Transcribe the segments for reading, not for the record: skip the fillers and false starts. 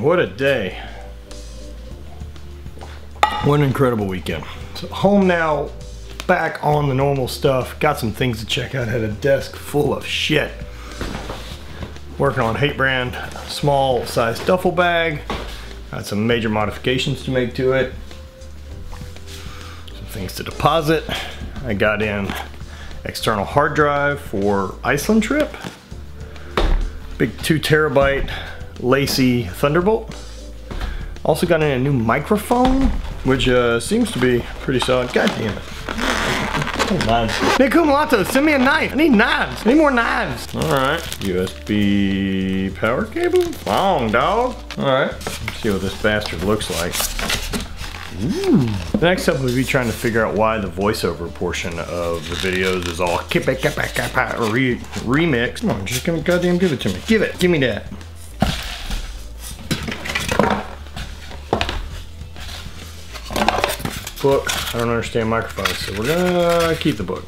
Man, what a day. What an incredible weekend. So home now, back on the normal stuff. Got some things to check out. Had a desk full of shit. Working on Hate Brand, small size duffel bag. Got some major modifications to make to it. Some things to deposit. I got in external hard drive for Iceland trip. Big 2 terabyte Lacy Thunderbolt. Also got in a new microphone, which seems to be pretty solid. God damn it. Nick Kumalato, send me a knife. I need knives. I need more knives. Alright. USB power cable. Long, dog. Alright. Let's see what this bastard looks like. Ooh. The next step will be trying to figure out why the voiceover portion of the videos is all remix. Come on, just goddamn give it to me. Give it. Give me that. Book. I don't understand microphones, so we're gonna keep the book.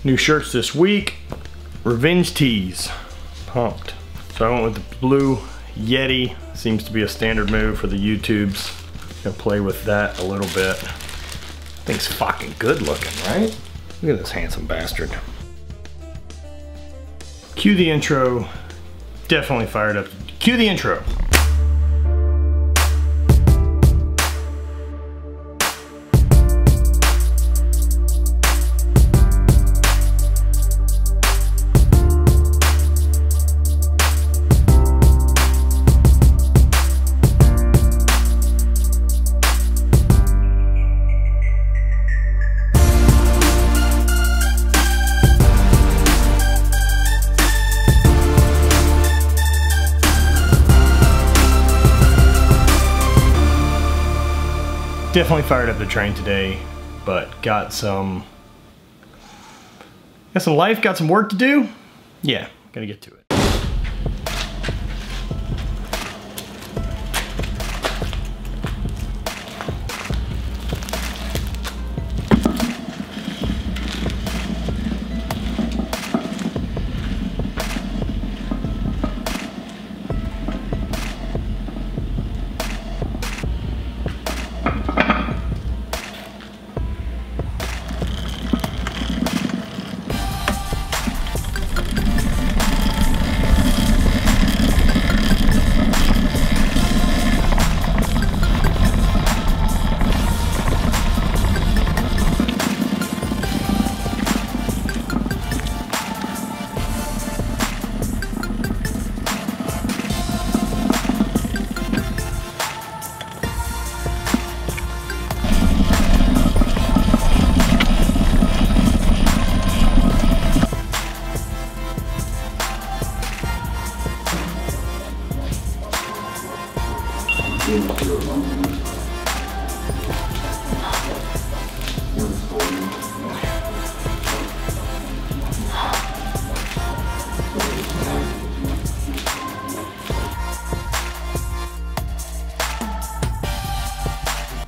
New shirts this week. Revenge tees. Pumped. So I went with the blue Yeti. Seems to be a standard move for the YouTubes. Gonna play with that a little bit. Thing's fucking good looking, right? Look at this handsome bastard. Cue the intro. Definitely fired up. Cue the intro. Definitely fired up the train today, but got some life, got some work to do. Yeah, gotta get to it.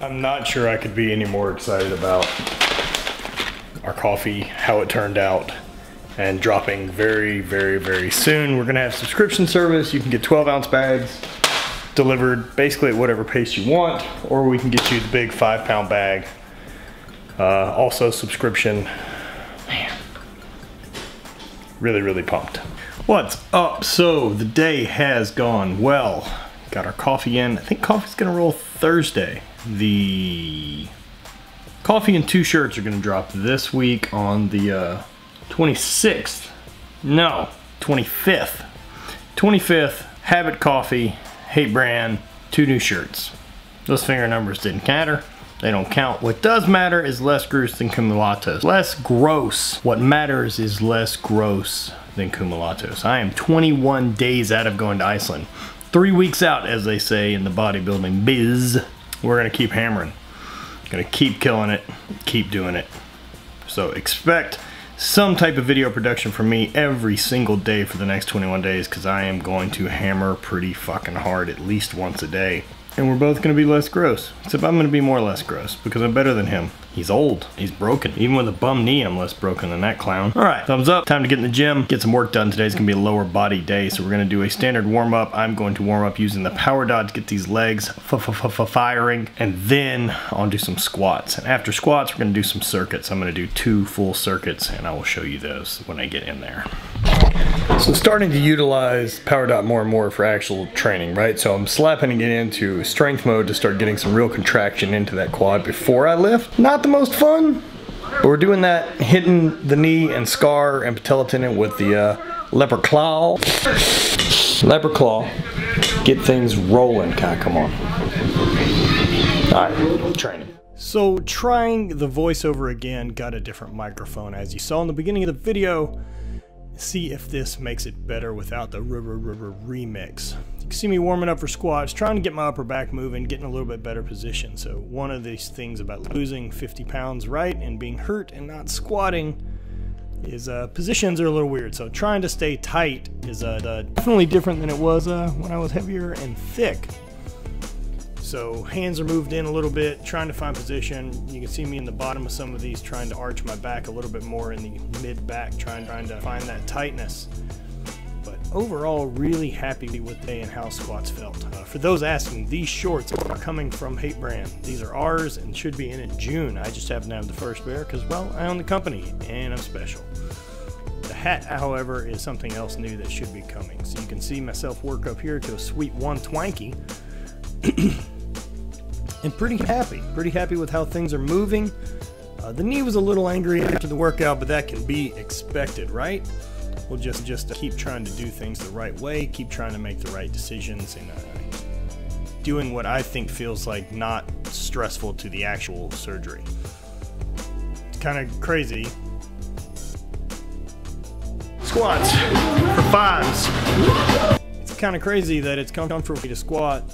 I'm not sure I could be any more excited about our coffee, how it turned out, and dropping very, very, very soon. We're gonna have subscription service. You can get 12-ounce bags delivered basically at whatever pace you want, or we can get you the big 5-pound bag. Also subscription. Man, really, really pumped. What's up? So the day has gone well. Got our coffee in. I think coffee's gonna roll Thursday. The coffee and 2 shirts are gonna drop this week on the 26th. No, 25th. 25th, Habit Coffee, Hate Brand, 2 new shirts. Those finger numbers didn't matter. They don't count. What does matter is less gross than cumulatos. Less gross. What matters is less gross than cumulatos. I am 21 days out of going to Iceland. 3 weeks out, as they say in the bodybuilding biz. We're gonna keep hammering. Gonna keep killing it, keep doing it. So expect some type of video production from me every single day for the next 21 days, because I am going to hammer pretty fucking hard at least once a day. and we're both gonna be less gross. Except I'm gonna be more or less gross because I'm better than him. He's old, he's broken. Even with a bum knee, I'm less broken than that clown. All right, thumbs up. Time to get in the gym, get some work done. Today's gonna be a lower body day, so we're gonna do a standard warm up. I'm going to warm up using the power dot to get these legs firing, and then I'll do some squats. And after squats, we're gonna do some circuits. I'm gonna do 2 full circuits, and I will show you those when I get in there. So starting to utilize power dot more and more for actual training, right? So I'm slapping it into strength mode to start getting some real contraction into that quad before I lift. Not the most fun, but we're doing that, hitting the knee and scar and patella tendon with the leopard claw. Leopard claw. Get things rolling, come on. All right, training. So trying the voiceover again, got a different microphone as you saw in the beginning of the video. See if this makes it better without the remix. You can see me warming up for squats, trying to get my upper back moving, getting a little bit better position. So one of these things about losing 50 pounds right and being hurt and not squatting is positions are a little weird. So trying to stay tight is definitely different than it was when I was heavier and thick. So hands are moved in a little bit, trying to find position. You can see me in the bottom of some of these, trying to arch my back a little bit more in the mid-back, trying to find that tightness. But overall, really happy with the day and how squats felt. For those asking, these shorts are coming from Hate Brand. These are ours and should be in June. I just happen to have the first pair because, well, I own the company and I'm special. The hat, however, is something else new that should be coming. So you can see myself work up here to a sweet 120. And pretty happy with how things are moving. The knee was a little angry after the workout, but that can be expected, right? We'll just keep trying to do things the right way, keep trying to make the right decisions, and doing what I think feels like not stressful to the actual surgery. It's kind of crazy. Squats for 5s. It's kind of crazy that it's comfortable for me to squat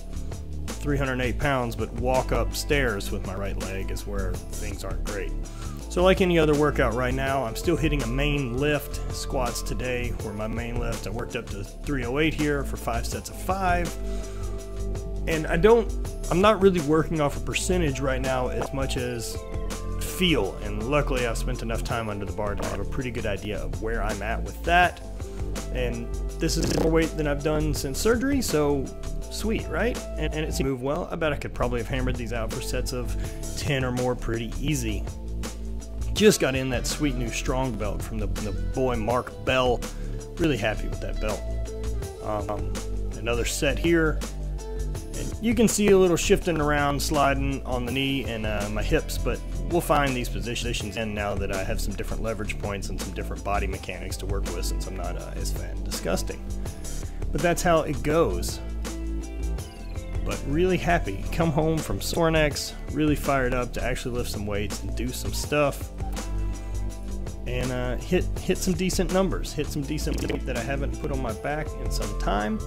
308 pounds, but walk upstairs with my right leg is where things aren't great. So like any other workout right now, I'm still hitting a main lift. Squats today were my main lift. I worked up to 308 here for 5 sets of 5. And I'm not really working off a percentage right now as much as feel. And luckily I've spent enough time under the bar to have a pretty good idea of where I'm at with that. And this is more weight than I've done since surgery, so sweet, right? And it seemed to move well. I bet I could probably have hammered these out for sets of 10 or more pretty easy. Just got in that sweet new strong belt from the boy Mark Bell. Really happy with that belt. Another set here. And you can see a little shifting around, sliding on the knee and my hips, but we'll find these positions in now that I have some different leverage points and some different body mechanics to work with since I'm not as fat and disgusting. But that's how it goes. But really happy. Come home from sore necks, really fired up to actually lift some weights and do some stuff. And hit some decent numbers. Hit some decent weight that I haven't put on my back in some time.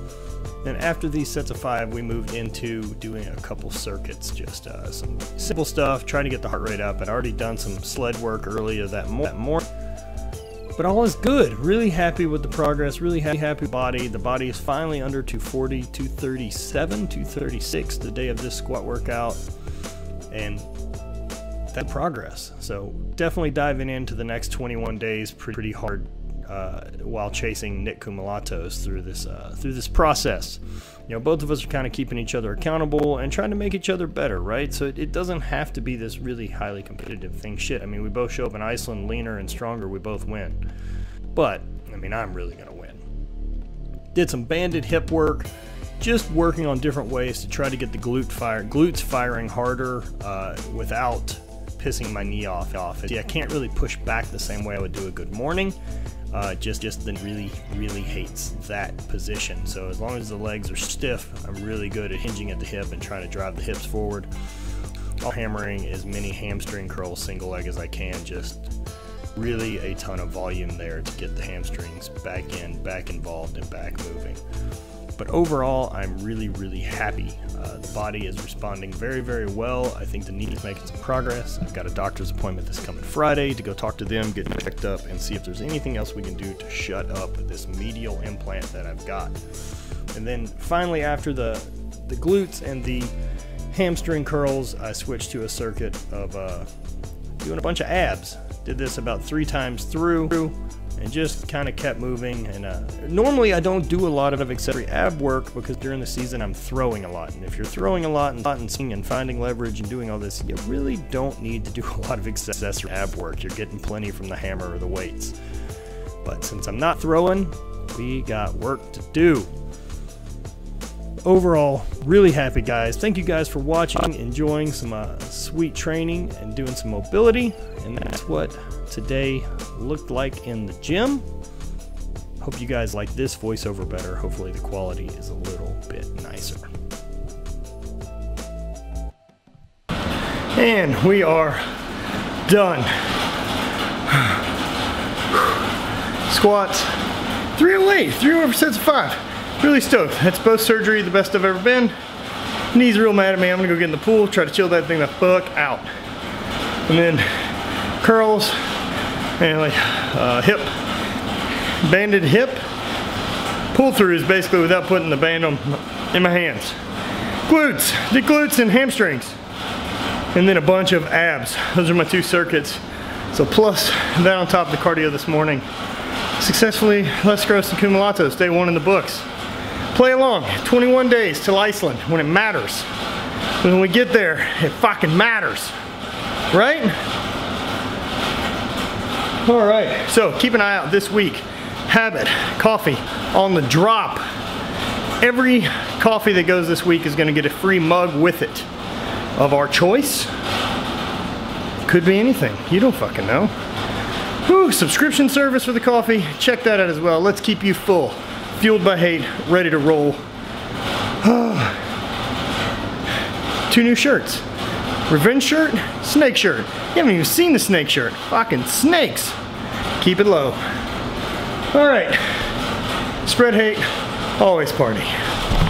Then after these sets of 5, we moved into doing a couple circuits. Just some simple stuff, trying to get the heart rate up. I'd already done some sled work earlier that morning. But all is good. Really happy with the progress. Really happy with the body. The body is finally under 240, 237, 236 the day of this squat workout. And that progress. So definitely diving into the next 21 days pretty hard while chasing Nick Kumalatos through this process. You know, both of us are kind of keeping each other accountable and trying to make each other better, right? So it doesn't have to be this really highly competitive thing. Shit, I mean, we both show up in Iceland leaner and stronger, we both win. But, I mean, I'm really gonna win. Did some banded hip work, just working on different ways to try to get the glutes firing harder without pissing my knee off. See, I can't really push back the same way I would do a good morning. Just then really hates that position. So as long as the legs are stiff, I'm really good at hinging at the hip and trying to drive the hips forward. I'm hammering as many hamstring curls single leg as I can, just really a ton of volume there to get the hamstrings back involved and back moving. But overall, I'm really happy. The body is responding very well. I think the knee is making some progress. I've got a doctor's appointment this coming Friday to go talk to them, get checked up, and see if there's anything else we can do to shut up this medial implant that I've got. And then finally, after the the glutes and the hamstring curls, I switched to a circuit of doing a bunch of abs. Did this about 3 times through and just kind of kept moving. And normally I don't do a lot of accessory ab work because during the season I'm throwing a lot. And if you're throwing a lot and finding leverage and doing all this, you really don't need to do a lot of accessory ab work. You're getting plenty from the hammer or the weights. But since I'm not throwing, we got work to do. Overall, really happy, guys. Thank you guys for watching, enjoying some sweet training and doing some mobility. And that's what today looked like in the gym. Hope you guys like this voiceover better. Hopefully the quality is a little bit nicer. And we are done. Squats, 308, 3 over sets of 5. Really stoked. That's post surgery, the best I've ever been. Knees real mad at me. I'm gonna go get in the pool, try to chill that thing the fuck out. And then curls and like hip, banded hip. Pull throughs basically without putting the band in my hands. Glutes, did glutes and hamstrings. And then a bunch of abs. Those are my 2 circuits. So plus that on top of the cardio this morning. Successfully less gross than cumulatos, day 1 in the books. Play along, 21 days till Iceland when it matters. When we get there, it fucking matters, right? All right, so keep an eye out this week. Habit, coffee on the drop. Every coffee that goes this week is gonna get a free mug with it of our choice. Could be anything, you don't fucking know. Whew, subscription service for the coffee, check that out as well. Let's keep you full. Fueled by hate, ready to roll. 2 new shirts. Revenge shirt, snake shirt. You haven't even seen the snake shirt. Fucking snakes. Keep it low. All right. Spread hate, always party.